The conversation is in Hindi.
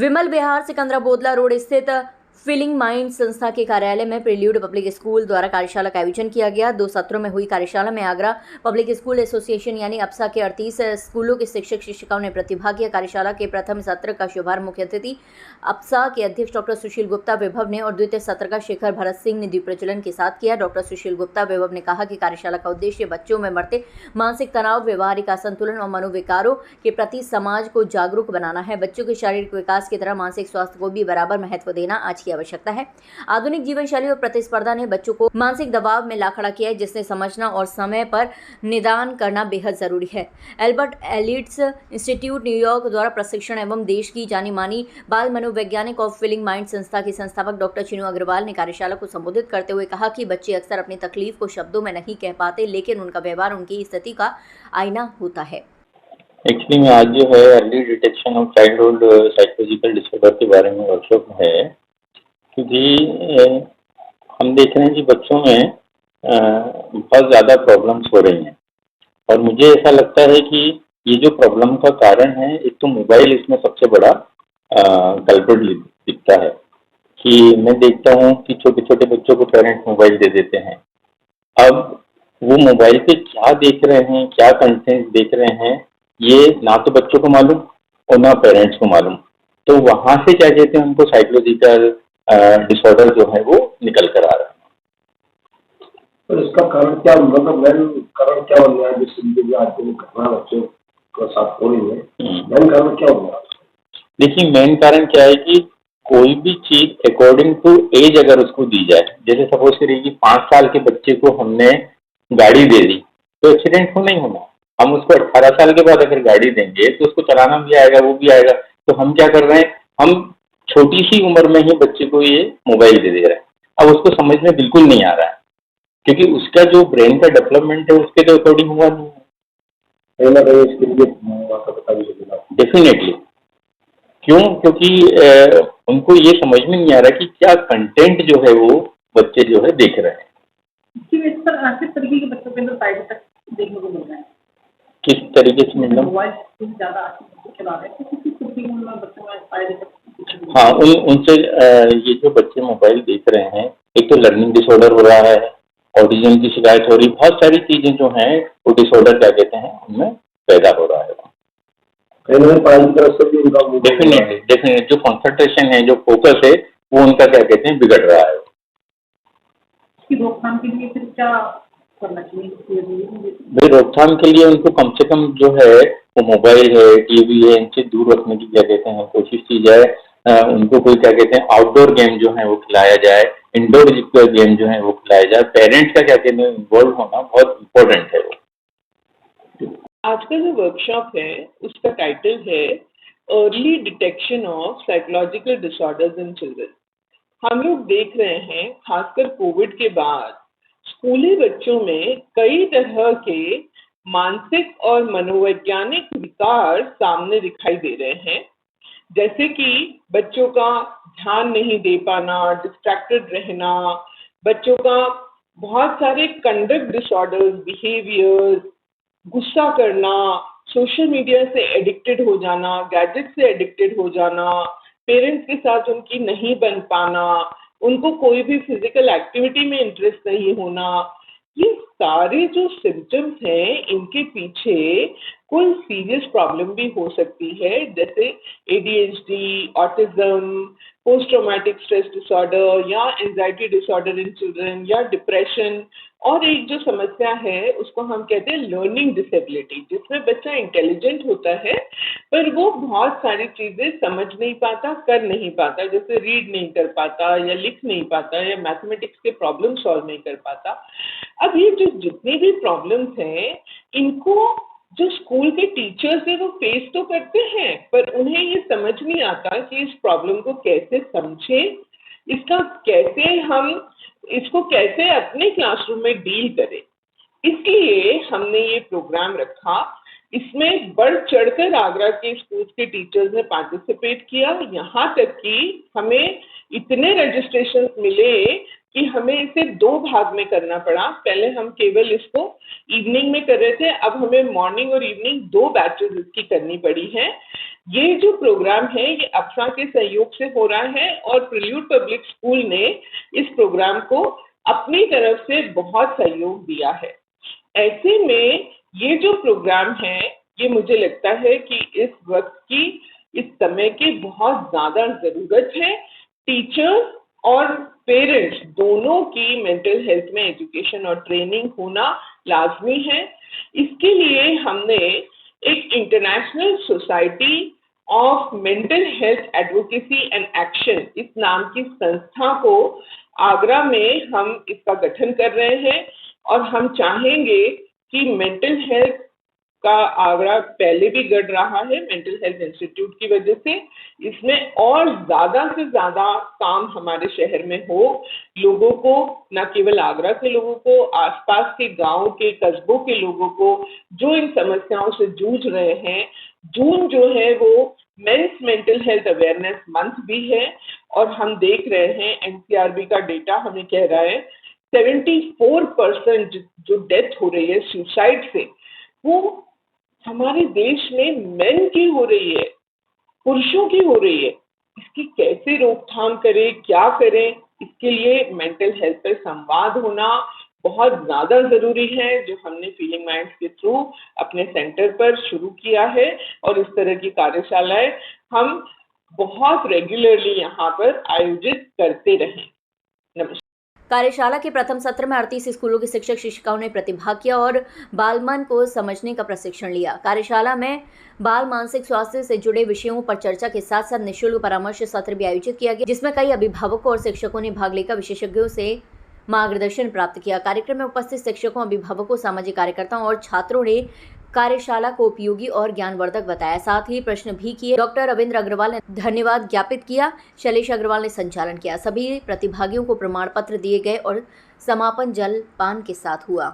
विमल विहार सिकंदरा बोदला रोड स्थित फीलिंग माइंड संस्था के कार्यालय में प्रिल्यूड पब्लिक स्कूल द्वारा कार्यशाला का आयोजन किया गया। 2 सत्रों में हुई कार्यशाला में आगरा पब्लिक स्कूल एसोसिएशन यानी अप्सा के 38 स्कूलों के शिक्षक शिक्षिकाओं ने प्रतिभाग किया। कार्यशाला के प्रथम सत्र का शुभारंभ मुख्य अतिथि अप्सा के अध्यक्ष डॉक्टर सुशील गुप्ता विभव ने और द्वितीय सत्र का शेखर भरत सिंह ने दीप प्रज्वलन के साथ किया। डॉक्टर सुशील गुप्ता विभव ने कहा कि कार्यशाला का उद्देश्य बच्चों में बढ़ते मानसिक तनाव, व्यवहारिक असंतुलन और मनोविकारों के प्रति समाज को जागरूक बनाना है। बच्चों के शारीरिक विकास की तरह मानसिक स्वास्थ्य को भी बराबर महत्व देना आज की आवश्यकता है। आधुनिक जीवन शैली और प्रतिस्पर्धा ने बच्चों को मानसिक दबाव में ला खड़ा किया है, जिसने समझना और समय पर निदान करना बेहद जरूरी है। एल्बर्ट एलिट्स इंस्टीट्यूट न्यूयॉर्क द्वारा प्रशिक्षण एवं देश की जानी मानी बाल मनोवैज्ञानिक और फीलिंग माइंड संस्था के संस्थापक डॉक्टर चिनू अग्रवाल ने कार्यशाला को संबोधित करते हुए कहा कि बच्चे अक्सर अपनी तकलीफ को शब्दों में नहीं कह पाते, लेकिन उनका व्यवहार उनकी स्थिति का आईना होता है। एक्चुअली में आज जो है early detection of childhood psychological disorder के बारे में वर्कशॉप है, क्योंकि हम देख रहे हैं कि बच्चों में बहुत ज़्यादा प्रॉब्लम्स हो रही हैं और मुझे ऐसा लगता है कि ये जो प्रॉब्लम का कारण है, एक तो मोबाइल इसमें सबसे बड़ा कल्प्रिट दिखता है। कि मैं देखता हूँ कि छोटे छोटे बच्चों को पेरेंट्स मोबाइल दे देते हैं। अब वो मोबाइल पे क्या देख रहे हैं, क्या कंटेंट देख रहे हैं, ये ना तो बच्चों को मालूम और ना पेरेंट्स को मालूम। तो वहाँ से क्या कहते हैं, उनको साइकोलॉजिकल डिसऑर्डर जो है वो निकल कर आ रहा है। तो इसका कारण क्या, मतलब मेन कारण क्या हो गया है जिससे आज की घटना बच्चों के साथ हो रही है? मेन कारण क्या हो गया? देखिए, मेन कारण क्या है कि कोई भी चीज अकॉर्डिंग टू एज अगर उसको दी जाए, जैसे सपोज करिए कि 5 साल के बच्चे को हमने गाड़ी दे दी तो एक्सीडेंट हो नहीं होना। हम उसको 18 साल के बाद अगर गाड़ी देंगे तो उसको चलाना भी आएगा, वो भी आएगा। तो हम क्या कर रहे हैं, हम छोटी सी उम्र में ही बच्चे को ये मोबाइल दे रहे हैं। अब उसको समझ में बिल्कुल नहीं आ रहा है, क्योंकि उसका जो ब्रेन का डेवलपमेंट है उसके तो अकॉर्डिंग हुआ नहीं है। कहीं ना कहीं इसके लिए माता पिता भी डेफिनेटली। क्यों? क्योंकि उनको ये समझ में नहीं आ रहा कि क्या कंटेंट जो है वो बच्चे जो है देख रहे हैं। इस पर किस तरीके के बच्चों के अंदर साइड इफेक्ट देखने को मिल रहा है? किस तरीके से? मतलब मोबाइल ज़्यादा चला रहे हैं तो किस तरीके के बच्चों में साइड इफेक्ट? हाँ, उनसे ये जो बच्चे मोबाइल देख रहे हैं, एक तो लर्निंग डिसऑर्डर हो रहा है, ऑटिज्म की शिकायत हो रही, बहुत सारी चीजें जो हैं वो डिसऑर्डर क्या कहते हैं उनमें पैदा हो रहा है। डेफिनेटली जो कंसंट्रेशन है, जो फोकस है, वो उनका क्या कहते हैं बिगड़ रहा है। इसकी रोकथाम के लिए फिर क्या करना चाहिए? भाई, रोकथाम के लिए उनको कम से कम जो है वो मोबाइल है, टीवी है, इनसे दूर रखने की क्या कहते हैं कोशिश की जाए। उनको कोई क्या कहते हैं आउटडोर गेम जो है वो खिलाया जाए, इंडोर गेम जो है वो खिलाया जाए। पेरेंट्स का क्या कहते हैं इन्वॉल्व होना बहुत इम्पोर्टेंट है। वो आज का जो वर्कशॉप है उसका टाइटल है early detection of psychological disorders in children. हम लोग देख रहे हैं खासकर कोविड के बाद स्कूली बच्चों में कई तरह के मानसिक और मनोवैज्ञानिक विकार सामने दिखाई दे रहे हैं, जैसे कि बच्चों का ध्यान नहीं दे पाना, डिस्ट्रैक्टेड रहना, बच्चों का बहुत सारे कंडक्ट डिसऑर्डर्स, बिहेवियर्स, गुस्सा करना, सोशल मीडिया से एडिक्टेड हो जाना, गैजेट से एडिक्टेड हो जाना, पेरेंट्स के साथ उनकी नहीं बन पाना, उनको कोई भी फिजिकल एक्टिविटी में इंटरेस्ट नहीं होना। ये सारे जो सिम्टम्स हैं, इनके पीछे कोई सीरियस प्रॉब्लम भी हो सकती है, जैसे ADHD, autism, post traumatic stress disorder या एंजाइटी डिसऑर्डर इन चिल्ड्रन या डिप्रेशन। और एक जो समस्या है उसको हम कहते हैं लर्निंग डिसेबिलिटी, जिसमें बच्चा इंटेलिजेंट होता है पर वो बहुत सारी चीजें समझ नहीं पाता, कर नहीं पाता, जैसे रीड नहीं कर पाता या लिख नहीं पाता या मैथमेटिक्स के प्रॉब्लम सॉल्व नहीं कर पाता। अब ये जो जितनी भी प्रॉब्लम्स हैं, इनको जो स्कूल के टीचर्स हैं वो फेस तो करते हैं, पर उन्हें ये समझ नहीं आता कि इस प्रॉब्लम को कैसे समझें, इसको कैसे अपने क्लासरूम में डील करें। इसलिए हमने ये प्रोग्राम रखा। इसमें बढ़ चढ़कर आगरा के स्कूल के टीचर्स ने पार्टिसिपेट किया। यहाँ तक कि हमें इतने रजिस्ट्रेशन मिले कि हमें इसे 2 भाग में करना पड़ा। पहले हम केवल इसको इवनिंग में कर रहे थे, अब हमें मॉर्निंग और इवनिंग 2 बैचेस इसकी करनी पड़ी हैं, ये जो प्रोग्राम है ये अप्सा के सहयोग से हो रहा है और प्रिल्यूड पब्लिक स्कूल ने इस प्रोग्राम को अपनी तरफ से बहुत सहयोग दिया है। ऐसे में ये जो प्रोग्राम है ये मुझे लगता है कि इस वक्त की, इस समय की बहुत ज्यादा जरूरत है। टीचर्स और पेरेंट्स दोनों की मेंटल हेल्थ में एजुकेशन और ट्रेनिंग होना लाजमी है। इसके लिए हमने एक international society of mental health advocacy and action इस नाम की संस्था को आगरा में हम इसका गठन कर रहे हैं और हम चाहेंगे कि मेंटल हेल्थ का आगरा पहले भी गढ़ रहा है मेंटल हेल्थ इंस्टीट्यूट की वजह से, इसमें और ज्यादा से ज्यादा काम हमारे शहर में हो। लोगों को, न केवल आगरा के लोगों को, आसपास के गांव के, कस्बों के लोगों को जो इन समस्याओं से जूझ रहे हैं। जून जो है वो men's mental health awareness month भी है और हम देख रहे हैं एनसीआरबी का डेटा हमें कह रहा है 74% जो डेथ हो रही है सुसाइड से, वो हमारे देश में मेन की हो रही है, पुरुषों की हो रही है। इसकी कैसे रोकथाम करें, क्या करें, इसके लिए मेंटल हेल्थ पर संवाद होना बहुत ज्यादा जरूरी है, जो हमने फीलिंग माइंड्स के थ्रू अपने सेंटर पर शुरू किया है और इस तरह की कार्यशालाएं हम बहुत रेगुलरली यहाँ पर आयोजित करते रहें। नमस्कार। कार्यशाला के प्रथम सत्र में 38 स्कूलों के शिक्षक शिक्षिकाओं ने प्रतिभाग किया और बाल मन को समझने का प्रशिक्षण लिया। कार्यशाला में बाल मानसिक स्वास्थ्य से जुड़े विषयों पर चर्चा के साथ साथ निःशुल्क परामर्श सत्र भी आयोजित किया गया, जिसमें कई अभिभावकों और शिक्षकों ने भाग लेकर विशेषज्ञों से मार्गदर्शन प्राप्त किया। कार्यक्रम में उपस्थित शिक्षकों, अभिभावकों, सामाजिक कार्यकर्ताओं और छात्रों ने कार्यशाला को उपयोगी और ज्ञानवर्धक बताया। साथ ही प्रश्न भी किए। डॉक्टर रविंद्र अग्रवाल ने धन्यवाद ज्ञापित किया। शैलेश अग्रवाल ने संचालन किया। सभी प्रतिभागियों को प्रमाण पत्र दिए गए और समापन जलपान के साथ हुआ।